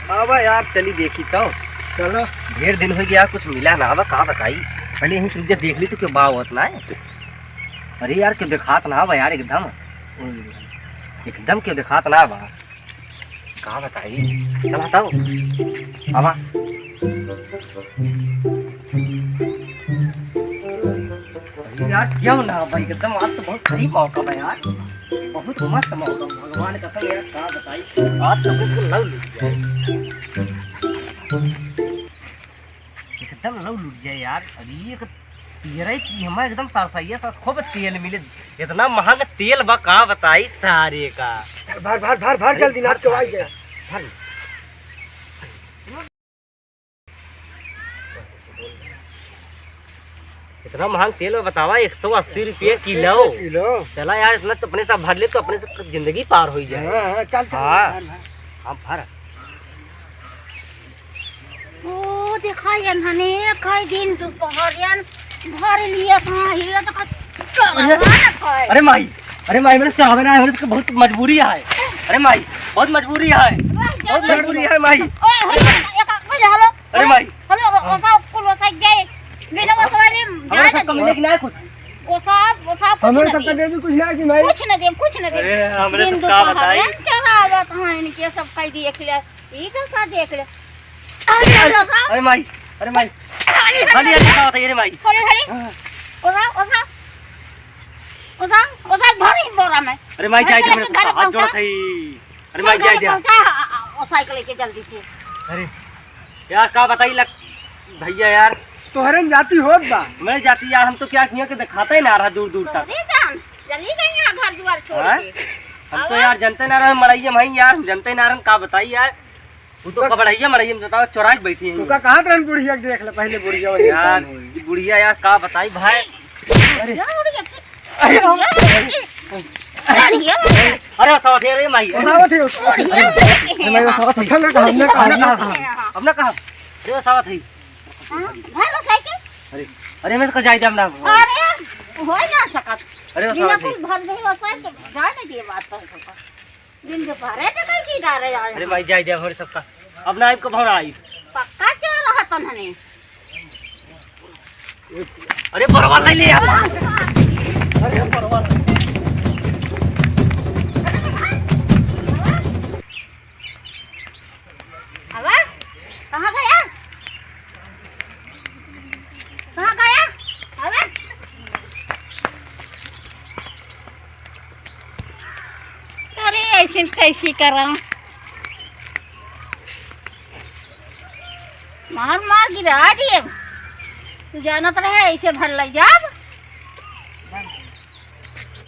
अब यार चली देखी तो चलो ढेर दिन हो गया कुछ मिला ना। अब कहाँ बताई पहले यहीं तुझे देख ली तो क्यों बाव होत ना है। अरे यार क्यों दिखात ना यार एकदम एकदम क्यों दिखात ना बा। कहाँ बताई चला तो बाबा। अरे यार क्यों ना भाई एकदम आज तो बहुत सही मौका है यार। बहुत मस्त मौका भगवान का यार। कहाँ बताई आज तो बिल्कुल लव लूट जाए एकदम लव लूट जाए यार। अरे एक तेरे की हम एकदम सही सा खूब तेल मिले। इतना महंगा तेल बा का बताई सारे का। भर भर भर भर जल्दी नाच के आई जाए। भर इतना महंगा तेल है बतावा 180 रुपये किलो। चला यार इतना तो अपने साथ भर ले तो अपने से जिंदगी पार हो जाए। हाँ, चल चल हाँ भर। ओ दिखाई हने कई दिन दोपहरियन भर लिए कहां हिया तो अरे माई मेरे चाहवे ना है तो बहुत मजबूरी है। अरे माई बहुत मजबूरी है माई। अरे माई हेलो ओसा कुल ओसा गए बिना वाले हमें सब कम लेकिन है कुछ ओसा हमें सब दे भी कुछ ना कि भाई कुछ ना दे अरे हमरे सब का बताई चला आवत है इनके सब कई देख ले ई तो सा देख ले। अरे माई खाली ऐसा होता है। अरे माई ओसा भरी बोरा में। अरे माई जाए दे मेरे हाथ जोड़ा थई। अरे माई जाए दे ओ साइकिल लेके जल्दी से। अरे यार का बताई लग भैया यार तोहरे जाती होत बा। मैं जाती यार हम तो क्या किया कि दिखाता ही ना रहा दूर दूर तक। जल्दी गई यहां घर द्वार छोड़ के। हम तो यार जनते ना रहे मड़ाइया भाई यार जनते ना रहे का बताई यार। वो तो कबड़ाइया मड़ाइया में बताओ चौराहे बैठी है। तुका कहां तरन बुढ़िया देख ले पहले बुढ़िया यार बुढ़िया यार का बताई भाई। अरे अरे सावत है। अरे माई सावत है मैं सावत है हमने कहा हमने कहा अरे सावत है। हेलो साइकिल अरे मैं तो जाई दम ना। अरे हो ना सकत। अरे बिना कुछ भर दे वसा तो जाने दे बात तो दिन जो भरे तो कई की डारे जाए। अरे भाई जाई दे हमरे सबका अब ना को भौरा आई पक्का क्या रहा तन्हने। अरे परवाल ले ले अरे परवाल अब कहां गया अब अरे ऐसे कैसे करा मार गिरा दिए। तू जाना तो रहे ऐसे भर लग जा।